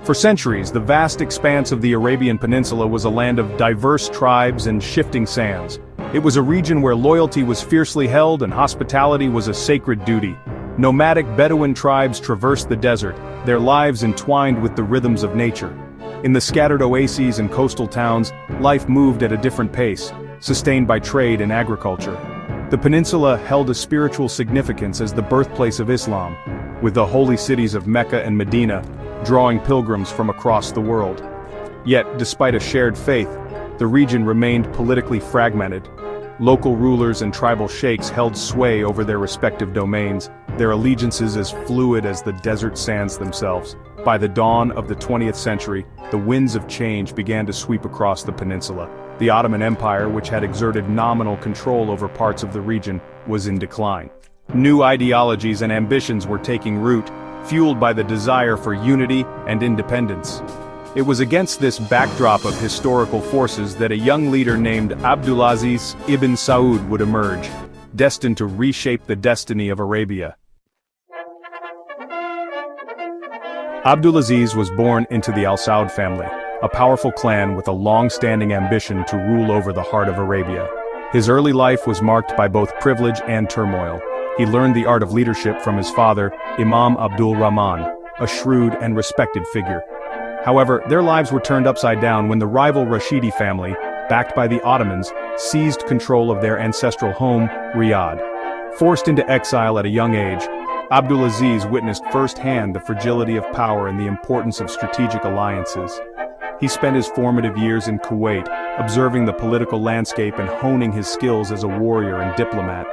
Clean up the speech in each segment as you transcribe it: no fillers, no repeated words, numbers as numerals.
For centuries, the vast expanse of the Arabian Peninsula was a land of diverse tribes and shifting sands. It was a region where loyalty was fiercely held and hospitality was a sacred duty. Nomadic Bedouin tribes traversed the desert, their lives entwined with the rhythms of nature. In the scattered oases and coastal towns, life moved at a different pace, sustained by trade and agriculture. The peninsula held a spiritual significance as the birthplace of Islam, with the holy cities of Mecca and Medina drawing pilgrims from across the world. Yet, despite a shared faith, the region remained politically fragmented. Local rulers and tribal sheikhs held sway over their respective domains, their allegiances as fluid as the desert sands themselves. By the dawn of the 20th century, the winds of change began to sweep across the peninsula. The Ottoman Empire, which had exerted nominal control over parts of the region, was in decline. New ideologies and ambitions were taking root, fueled by the desire for unity and independence. It was against this backdrop of historical forces that a young leader named Abdulaziz ibn Saud would emerge, destined to reshape the destiny of Arabia. Abdulaziz was born into the Al Saud family, a powerful clan with a long-standing ambition to rule over the heart of Arabia. His early life was marked by both privilege and turmoil. He learned the art of leadership from his father, Imam Abdul Rahman, a shrewd and respected figure. However, their lives were turned upside down when the rival Rashidi family, backed by the Ottomans, seized control of their ancestral home, Riyadh. Forced into exile at a young age, Abdulaziz witnessed firsthand the fragility of power and the importance of strategic alliances. He spent his formative years in Kuwait, observing the political landscape and honing his skills as a warrior and diplomat.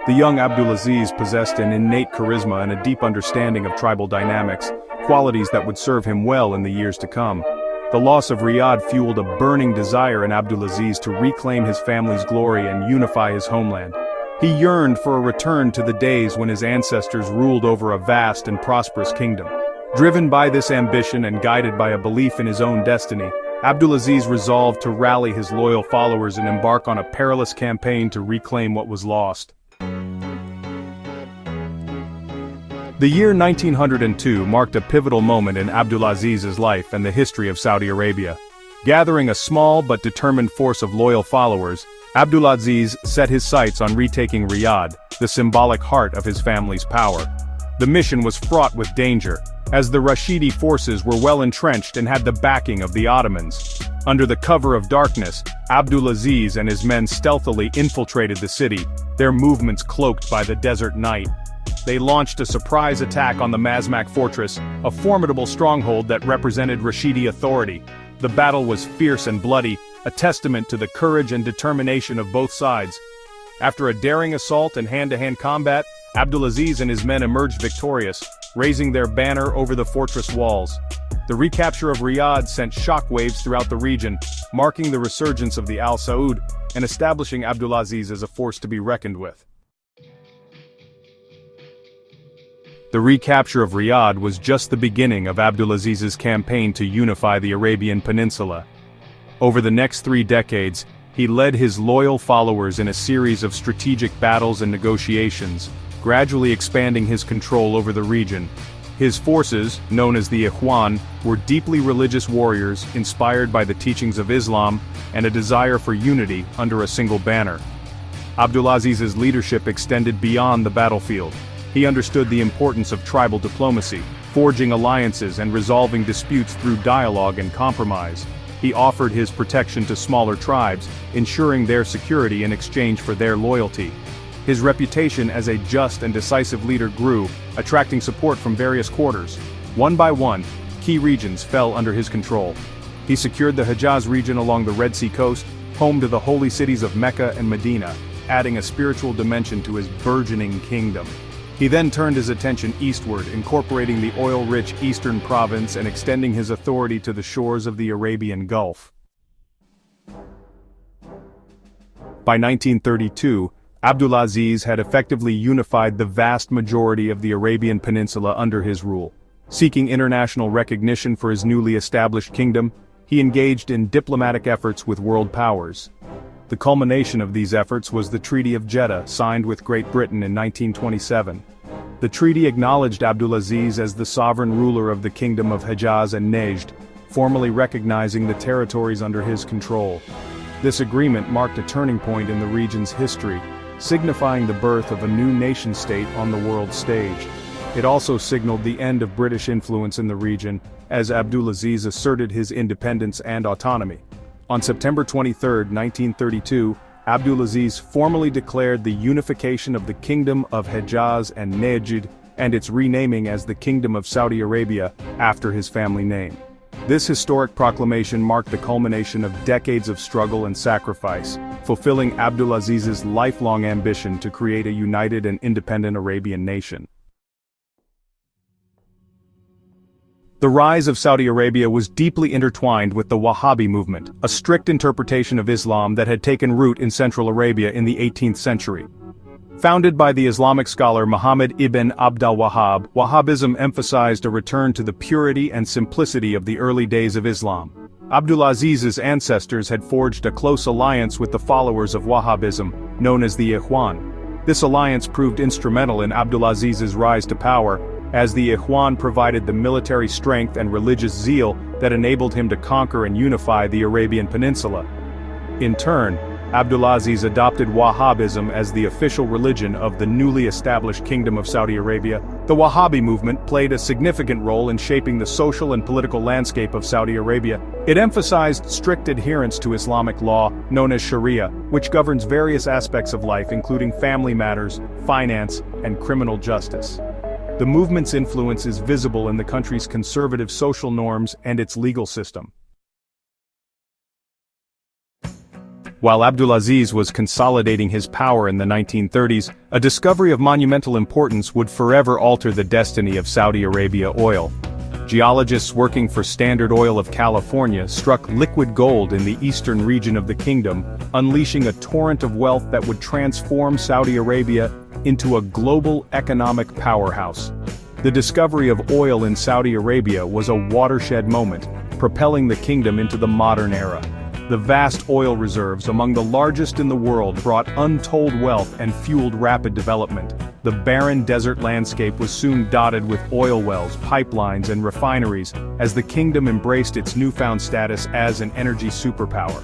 The young Abdulaziz possessed an innate charisma and a deep understanding of tribal dynamics, qualities that would serve him well in the years to come. The loss of Riyadh fueled a burning desire in Abdulaziz to reclaim his family's glory and unify his homeland. He yearned for a return to the days when his ancestors ruled over a vast and prosperous kingdom. Driven by this ambition and guided by a belief in his own destiny, Abdulaziz resolved to rally his loyal followers and embark on a perilous campaign to reclaim what was lost. The year 1902 marked a pivotal moment in Abdulaziz's life and the history of Saudi Arabia. Gathering a small but determined force of loyal followers, Abdulaziz set his sights on retaking Riyadh, the symbolic heart of his family's power. The mission was fraught with danger, as the Rashidi forces were well entrenched and had the backing of the Ottomans. Under the cover of darkness, Abdulaziz and his men stealthily infiltrated the city, their movements cloaked by the desert night. They launched a surprise attack on the Mazmak fortress, a formidable stronghold that represented Rashidi authority. The battle was fierce and bloody, a testament to the courage and determination of both sides. After a daring assault and hand-to-hand combat, Abdulaziz and his men emerged victorious, raising their banner over the fortress walls. The recapture of Riyadh sent shockwaves throughout the region, marking the resurgence of the Al Saud and establishing Abdulaziz as a force to be reckoned with. The recapture of Riyadh was just the beginning of Abdulaziz's campaign to unify the Arabian Peninsula. Over the next 3 decades, he led his loyal followers in a series of strategic battles and negotiations, gradually expanding his control over the region. His forces, known as the Ikhwan, were deeply religious warriors inspired by the teachings of Islam and a desire for unity under a single banner. Abdulaziz's leadership extended beyond the battlefield. He understood the importance of tribal diplomacy, forging alliances and resolving disputes through dialogue and compromise. He offered his protection to smaller tribes, ensuring their security in exchange for their loyalty. His reputation as a just and decisive leader grew, attracting support from various quarters. One by one, key regions fell under his control. He secured the Hejaz region along the Red Sea coast, home to the holy cities of Mecca and Medina, adding a spiritual dimension to his burgeoning kingdom. He then turned his attention eastward, incorporating the oil-rich eastern province and extending his authority to the shores of the Arabian Gulf. By 1932, Abdulaziz had effectively unified the vast majority of the Arabian Peninsula under his rule. Seeking international recognition for his newly established kingdom, he engaged in diplomatic efforts with world powers. The culmination of these efforts was the Treaty of Jeddah, signed with Great Britain in 1927. The treaty acknowledged Abdulaziz as the sovereign ruler of the Kingdom of Hejaz and Nejd, formally recognizing the territories under his control. This agreement marked a turning point in the region's history, signifying the birth of a new nation-state on the world stage. It also signaled the end of British influence in the region, as Abdulaziz asserted his independence and autonomy. On September 23, 1932, Abdulaziz formally declared the unification of the Kingdom of Hejaz and Nejd, and its renaming as the Kingdom of Saudi Arabia, after his family name. This historic proclamation marked the culmination of decades of struggle and sacrifice, fulfilling Abdulaziz's lifelong ambition to create a united and independent Arabian nation. The rise of Saudi Arabia was deeply intertwined with the Wahhabi movement, a strict interpretation of Islam that had taken root in Central Arabia in the 18th century. Founded by the Islamic scholar Muhammad ibn Abd al-Wahhab, Wahhabism emphasized a return to the purity and simplicity of the early days of Islam. Abdulaziz's ancestors had forged a close alliance with the followers of Wahhabism, known as the Ikhwan. This alliance proved instrumental in Abdulaziz's rise to power, as the Ikhwan provided the military strength and religious zeal that enabled him to conquer and unify the Arabian Peninsula. In turn, Abdulaziz adopted Wahhabism as the official religion of the newly established Kingdom of Saudi Arabia. The Wahhabi movement played a significant role in shaping the social and political landscape of Saudi Arabia. It emphasized strict adherence to Islamic law, known as Sharia, which governs various aspects of life including family matters, finance, and criminal justice. The movement's influence is visible in the country's conservative social norms and its legal system. While Abdulaziz was consolidating his power in the 1930s, a discovery of monumental importance would forever alter the destiny of Saudi Arabia oil. Geologists working for Standard Oil of California struck liquid gold in the eastern region of the kingdom, unleashing a torrent of wealth that would transform Saudi Arabia into a global economic powerhouse. The discovery of oil in Saudi Arabia was a watershed moment, propelling the kingdom into the modern era. The vast oil reserves, among the largest in the world, brought untold wealth and fueled rapid development. The barren desert landscape was soon dotted with oil wells, pipelines, and refineries, as the kingdom embraced its newfound status as an energy superpower.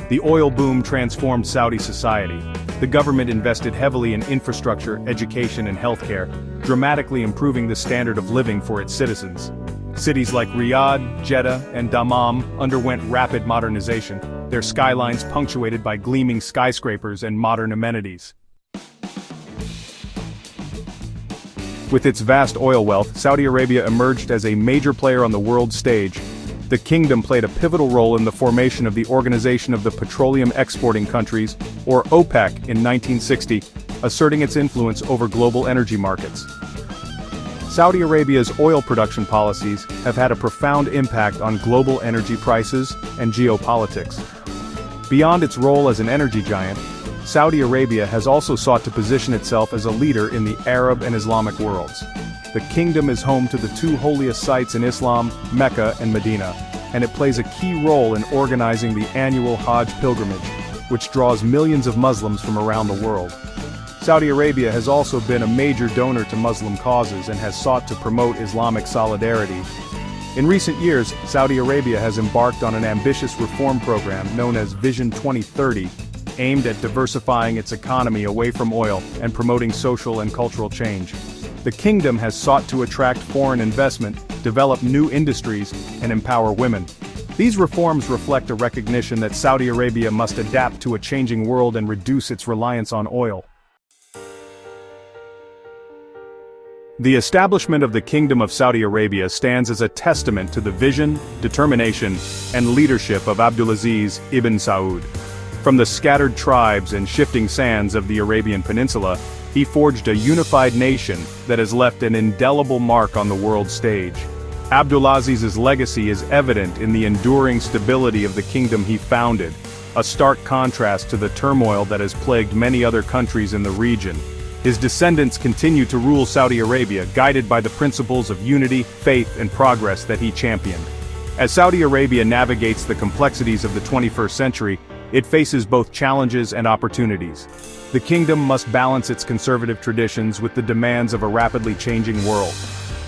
The oil boom transformed Saudi society. The government invested heavily in infrastructure, education, and healthcare, dramatically improving the standard of living for its citizens. Cities like Riyadh, Jeddah, and Dammam underwent rapid modernization, their skylines punctuated by gleaming skyscrapers and modern amenities. With its vast oil wealth, Saudi Arabia emerged as a major player on the world stage. The kingdom played a pivotal role in the formation of the Organization of the Petroleum Exporting Countries, or OPEC, in 1960, asserting its influence over global energy markets. Saudi Arabia's oil production policies have had a profound impact on global energy prices and geopolitics. Beyond its role as an energy giant, Saudi Arabia has also sought to position itself as a leader in the Arab and Islamic worlds. The kingdom is home to the two holiest sites in Islam, Mecca and Medina, and it plays a key role in organizing the annual Hajj pilgrimage, which draws millions of Muslims from around the world. Saudi Arabia has also been a major donor to Muslim causes and has sought to promote Islamic solidarity. In recent years, Saudi Arabia has embarked on an ambitious reform program known as Vision 2030, aimed at diversifying its economy away from oil and promoting social and cultural change. The kingdom has sought to attract foreign investment, develop new industries, and empower women. These reforms reflect a recognition that Saudi Arabia must adapt to a changing world and reduce its reliance on oil. The establishment of the Kingdom of Saudi Arabia stands as a testament to the vision, determination, and leadership of Abdulaziz ibn Saud. From the scattered tribes and shifting sands of the Arabian Peninsula, he forged a unified nation that has left an indelible mark on the world stage. Abdulaziz's legacy is evident in the enduring stability of the kingdom he founded, a stark contrast to the turmoil that has plagued many other countries in the region. His descendants continue to rule Saudi Arabia, guided by the principles of unity, faith, and progress that he championed. As Saudi Arabia navigates the complexities of the 21st century, It faces both challenges and opportunities. The kingdom must balance its conservative traditions with the demands of a rapidly changing world.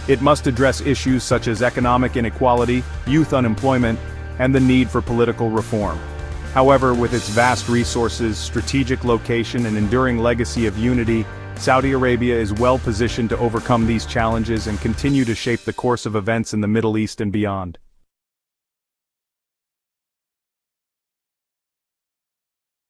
It must address issues such as economic inequality, youth unemployment, and the need for political reform. However, with its vast resources, strategic location, and enduring legacy of unity, Saudi Arabia is well positioned to overcome these challenges and continue to shape the course of events in the Middle East and beyond.